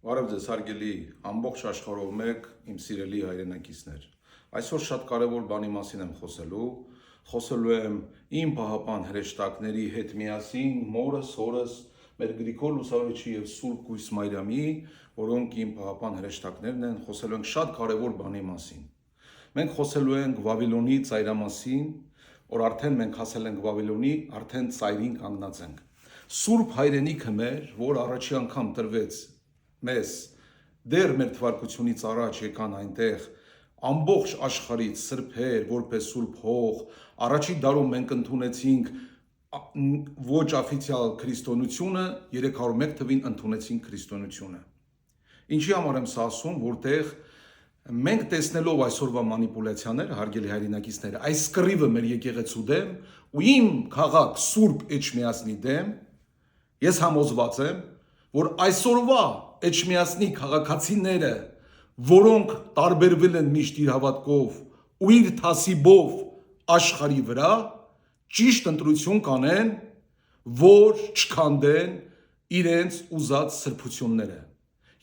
Բարև ձեզ հարգելի ամբողջ աշխարհով մեկ իմ սիրելի հայրենակիցներ։ Այսօր շատ կարևոր բանի մասին եմ խոսելու եմ իմ պահապան հրեշտակների հետ միասին մորս, հորս, մեր Գրիգոր Լուսավորչի եւ Սուրբ Կույս Մարիամի, որոնք իմ պահապան հրեշտակներն են, խոսելու ենք շատ կարևոր բանի մասին։ Մենք խոսելու ենք Վավիլոնի ծայրամասին, որ արդեն մենք հասել ենք Վավիլոնի, արդեն ծայրին կանգնած ենք։ Սուրբ հայրենիքը մեր, որ առաջի անգամ տրվեց մեզ դեռ մեր թվարկությունից առաջ եկան այնտեղ ամբողջ աշխարհից սրբեր, որպես սուրբ հող, առաջի դարում մենք ընդունեցինք ոչ օֆիցիալ քրիստոնեությունը, 301 թվին ընդունեցինք քրիստոնեությունը։ Ինչի համար եմ սա ասում, որտեղ մենք տեսնելով այսօրվա մանիպուլյացիաներ, հարգելի հայրենակիցներ, այս կռիվը մեր եկեղեցու դեմ ու իմ քաղաք Սուրբ Էջմիածնի դեմ, ես համոզված եմ, որ այսօրվա Էջմիածնի քաղաքացիները, որոնք տարբերվել են միշտ իր հավատքով ու իր թասիբով աշխարհի վրա, ճիշտ ընտրություն կանեն, որ չքանդեն իրենց ուզած սրբությունները։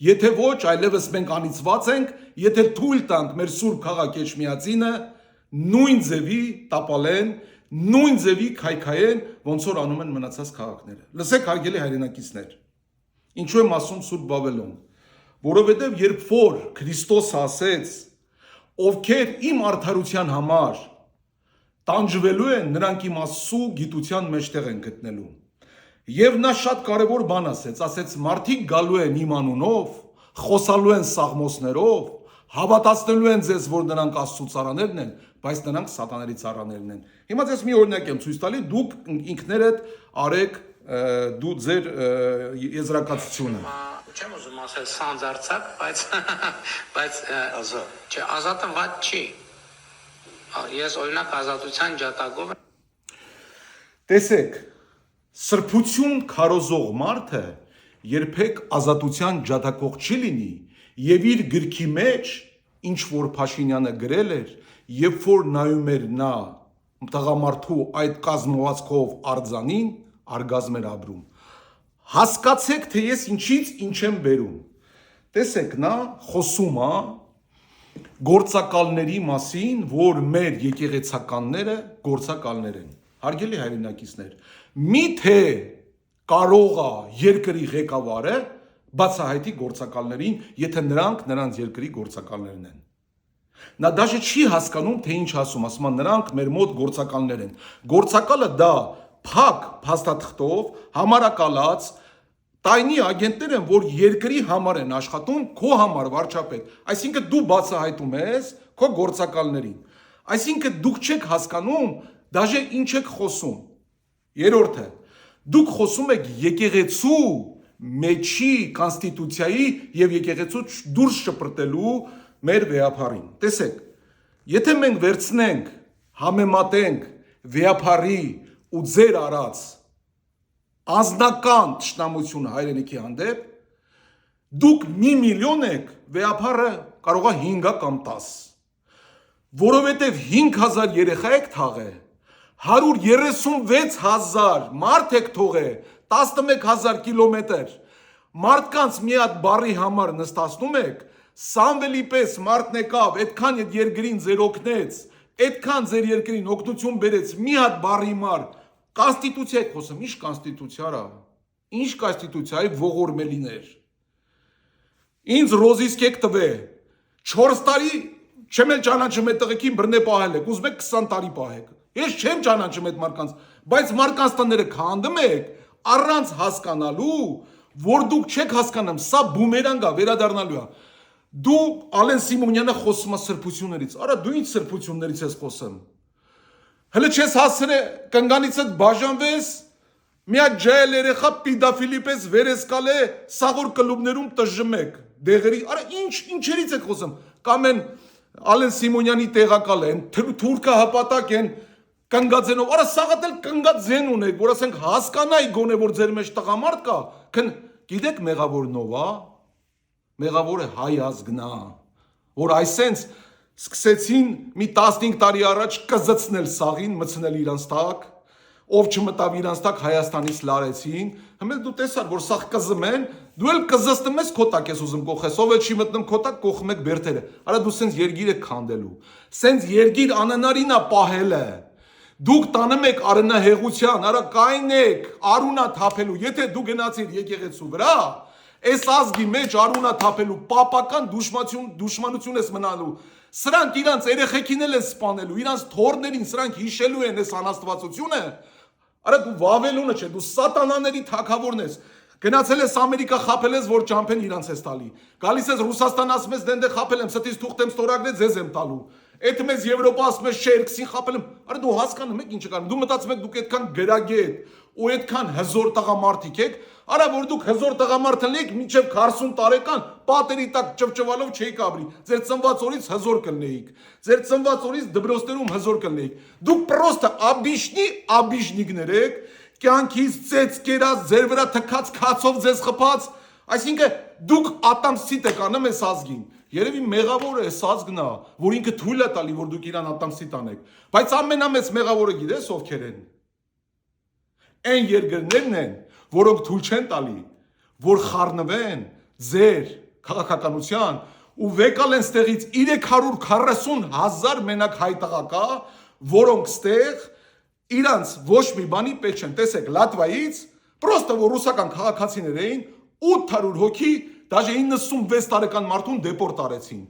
Եթե ոչ, այլևս մենք անիծված ենք, եթե թույլ տանք մեր Սուրբ քաղաք Էջմիածինը նույն ձևի տապալեն, նույն ձևի քայքայեն, ոնց որ անում են մնացած քաղաքները։ Լսեք հարգելի հայրենակիցներ, ինչու եմ ասում Սուրբ Վավելոն, որովհետև երբ որ Քրիստոսը ասեց, ովքեր իմ արդարության համար տանջվելու են, նրանք իմ Աստծու գիտության մեջտեղ են գտնելու։ Եվ նա շատ կարևոր բան ասեց, մարդիկ գալու են իմ անունով, խոսալու են սաղմոսներով, հավատացնելու են ձեզ, որ նրանք Աստծու ծառաներն են, բայց նրանք սատաների ծառաներն են։ Հիմա ձեզ մի օրինակ եմ ցույց տալի, դուք ինքներդ արեք դու ձեր եզրակացությունը։ Չեմ ուզում ասել սանձարցակ, բայց ազատը ված չի։ Ես օրինակ ազատության ջատագով եմ։ Տեսեք, սրբություն քարոզող մարդը երբեք ազատության ջատագող չի լինի, եւ իր գրքի մեջ ինչ որ Փաշինյանը գրել էր, երբ որ նայում էր նա տղամարդու այդ կազմվածքով արձանին, արգազմ էր ապրում։ Հասկացեք, թե ես ինչից ինչ եմ բերում։ Տեսեք, նա խոսում է գործակալների մասին, որ մեր եկեղեցականները գործակալներ են։ Հարգելի հայրենակիցներ, միթե կարող է երկրի ղեկավարը բացահայտի գործակալներին, եթե նրանց երկրի գործակալներն են։ Նա դաժե չի հասկանում, թե ինչ ասում, ասում է նրանք մեր մոտ գործակալներ են։ Գործակալը դա փակ փաստաթղթով համարակալած տայնի ագենտներ են, որ երկրի համար են աշխատում, քո համար վարչապետ։ Այսինքն դու բացահայտում ես քո գործակալներին։ Այսինքն դուք չեք հասկանում, դաժե ինչ եք խոսում։ Երրորդը, դուք խոսում եք եկեղեցու մեջի կոնստիտուցիայի եւ եկեղեցու դուրս շպրտելու մեր վեհապարին։ Տեսեք, եթե մենք վերցնենք, համեմատենք վեհապարի ու ձեր արած անձնական թշնամությունը հայրենիքի հանդեպ, դուք 1 միլիոն եք, վեհապարը կարող է 5 կամ 10, որովհետև 5000 երեխա եք թաղել, 136,000 մարդ եք թողել, 11000 կիլոմետր, մարդկանց մի հատ բառի համար նստացնում եք, Սամվելի պես մարդն եկավ, այդքան այդ երկրին ձեր օգնեց, այդքան ձեր երկրին օգնություն բերեց, մի հատ բառի համար, կոնստիտուցիա եք խոսում, ինչ կոնստիտուցիա რა, ինչ կոնստիտուցիա, այ ողորմելիներ։ Ինձ ռոզիսկ եք տվել, 4 տարի չեմ էլ ճանաչում այդ տղեկին բռնե պահել եք, ուզում եք 20 տարի պահեք։ Ես չեմ ճանաչում այդ մարդկանց, բայց մարդկանց տները քանդում եք, առանց հասկանալու, որ դուք չեք հասկանում, սա բումերանգ է, վերադառնալու է։ Դու Ալեն Սիմոնյանը խոսում է սրբություններից, արա դու ինչ սրբություններից ես խոսում։ Հələ չես հասցրել կնգանիցդ բաժանվես, մի հատ ջայել երեխա պիդաֆիլի պես վերեսկալ է, սաղոր կլուբներում տժժմեք, դեղերի, արա ինչերից եք խոսում, կամ են Ալեն Սիմոնյանի տեղակալ են, թուրքը հպատակ են, կնգածենով, արա սաղատ էլ կնգած ձեն ունեք, որ ասենք հասկանայի գոնե, որ ձեր մեջ տղամարդ կա, գիտեք մեղավորնով է, մեղավորը հայ ազգնա, որ այսենց սկսեցին մի 15 տարի առաջ կզծնել սաղին, մցնել իրանց տակ, ով չմտավ իրանց տակ Հայաստանից լարեցին, հիմա դու տեսար, որ սաղ կզմեն, Դու էլ կզստում ես քո տակ ես ուզում կողես, ով էլ չի մտնում քո տակ կողում եք բերդերը։ Արա դու սենց երգիր եք քանդելու։ Սենց երգիր անանարինա պահելը։ Դուք տանում եք արնահեղության, արա կային եք արունա թափելու։ Եթե դու գնացիր եկեղեցու վրա, այս ազգի մեջ արունա թափելու պապական դուշմանություն ես մնալու։ Սրանք իրանց երեխեքին էլ են սպանելու, իրանց թորներին սրանք հիշելու են այս անաստվածությունը։ Արա դու վավելոնը չէ, դու սատանաների թագավորն ես։ Գնացել ես Ամերիկա խապել ես, որ ճամփեն իրանց ես տալի։ Գալիս ես Ռուսաստան ասում ես դենտե խապել եմ, ստից թուղթ եմ ստորագրել, ձեզ եմ տալու։ Այդ մեզ Եվրոպա ասում ես շերքսին խապել եմ։ Արա դու հասկանում եք ինչ կան։ Դու մտածում եք դուք այդքան գրագետ ու այդքան հզոր տղամարդիկ եք, արա որ դուք հզոր տղամարդ եք, մինչև 40 տարեկան պատերի տակ ճվճվալով չէիք ապրի։ Ձեր ծնված օրից հզոր կլնեիք։ Ձեր ծնված օրից դբրոստերում հզոր կլնեիք։ Դուք պրոստը աբիշնիկներ եք, կյանքից ծեծ կերած, ձեր վրա թքած քացով ձեզ խփած, այսինքն դուք ատամսիտ եք անում այս ազգին։ Երևի մեղավորը այս ազգն է, որ ինքը թույլ է տալի, որ դուք իրան ատամսիտ անեք։ Բայց ամենամեծ մեղավորը գիտես ովքեր են։ Այն երկրներն են, որոնք թույլ չեն տալի, որ խառնվեն ձեր քաղաքականության ու վեկալ են ստեղից 340,000 մենակ հայ տղակա, որոնք ստեղ իրանց ոչ մի բանի պետք չեն։ Տեսեք, Լատվայից, պրոստը որ ռուսական քաղաքացիներ էին, 800 հոգի, դաժե 96 տարեկան մարդուն դեպորտ արեցին։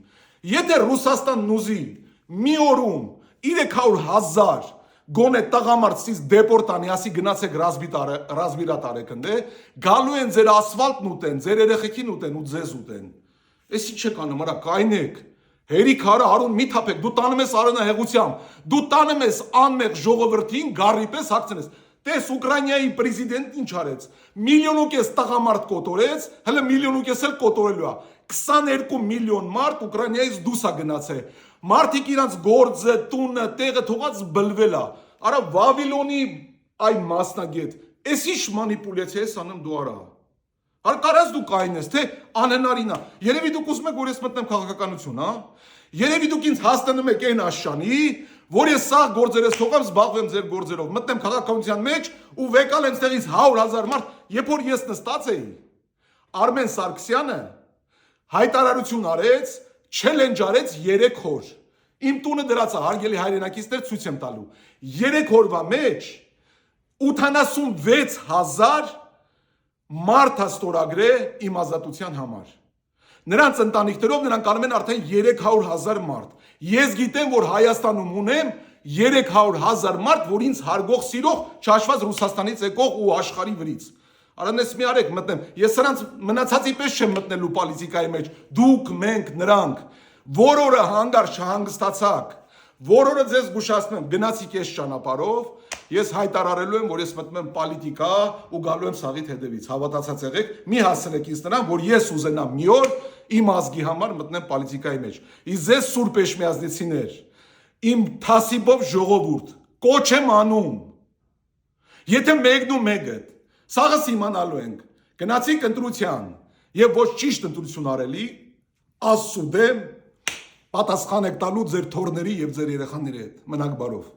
Եթե Ռուսաստանն ուզի մի օրում 300,000 գոնե տղամարդից դեպորտ անի, ասի գնացեք ռազմիրատ արեք, գալու են ձեր ասֆալտն ուտեն, ձեր երեխեքին ուտեն ու ձեզ ուտեն։ Էս ինչ եք անում, արա կայնեք։ Հերիք հարը արուն մի թափեք, դու տանում ես արնահեղությամբ, դու տանում ես անմեղ ժողովրդին գարի պես հագցնես։ Տես Ուկրաինայի պրեզիդենտն ինչ արեց։ 1,5 միլիոն տղամարդ կոտորեց, հələ 1,5 միլիոն էլ կոտորելու է։ 22 միլիոն մարդ Ուկրաինայից դուրս է գնացել։ Մարդիկ իրանց գործը, տունը, տեղը թողած բլվել է։ Արա Վավիլոնի այ մասնագետ, էս ինչ մանիպուլյացիա ես անում դու արա։ Կարաս դու կայնես, թե անհնարին է։ Երևի դուք ուզում եք որ ես մտնեմ քաղաքականություն, հա։ Երևի դուք ինձ հաստնում եք այն աշանի, որ ես սաղ գործերս թողամ, զբաղվեմ ձեր գործերով, մտնեմ քաղաքականության մեջ ու վեկալ եմ ստեղից 100,000 մարդ, երբ որ ես նստած էի, Արմեն Սարգսյանը հայտարարություն արեց, չելենջ արեց 3 օր։ Իմ տունը դրած է, հարգելի հայրենակիցներ, ցույց եմ տալու։ 3 օրվա մեջ 86,000 մարդ է ստորագրել իմ ազատության համար։ Նրանց ընտանիքներով նրանք անում են արդեն 300,000 մարդ։ Ես գիտեմ, որ Հայաստանում ունեմ 300,000 մարդ, որ ինձ հարգող, սիրող, չհաշված Ռուսաստանից եկող ու աշխարհի վրից։ Արանես մի արեք մտնեմ։ Ես սրանց մնացածի պես չեմ մտնելու պոլիտիկայի մեջ։ Դուք, մենք, նրանք, որ օրը հանգար չհանգստացաք, որ օրը ձեզ զգուշացնեմ, գնացիք այս ճանապարհով, ես հայտարարելու եմ, որ ես մտնում եմ պոլիտիկա ու գալու եմ սաղիթ հետևից։ Հավատացած եղեք, մի հասցրեք ինձ նրան, որ ես ուզենամ մի օր իմ ազգի համար մտնեմ պոլիտիկայի մեջ։ Իսկ ձեզ սուրբ էշմիածնիցիներ, իմ թասիբով ժողովուրդ, կոչ եմ անում։ Եթե մեկն ու մեկը սաղս իմանալու ենք, գնացիք ընտրության եւ ոչ ճիշտ ընտրություն արելի, Աստծու դեմ պատասխան եք տալու ձեր թորների եւ ձեր երեխաների հետ։ Մնաք բարով։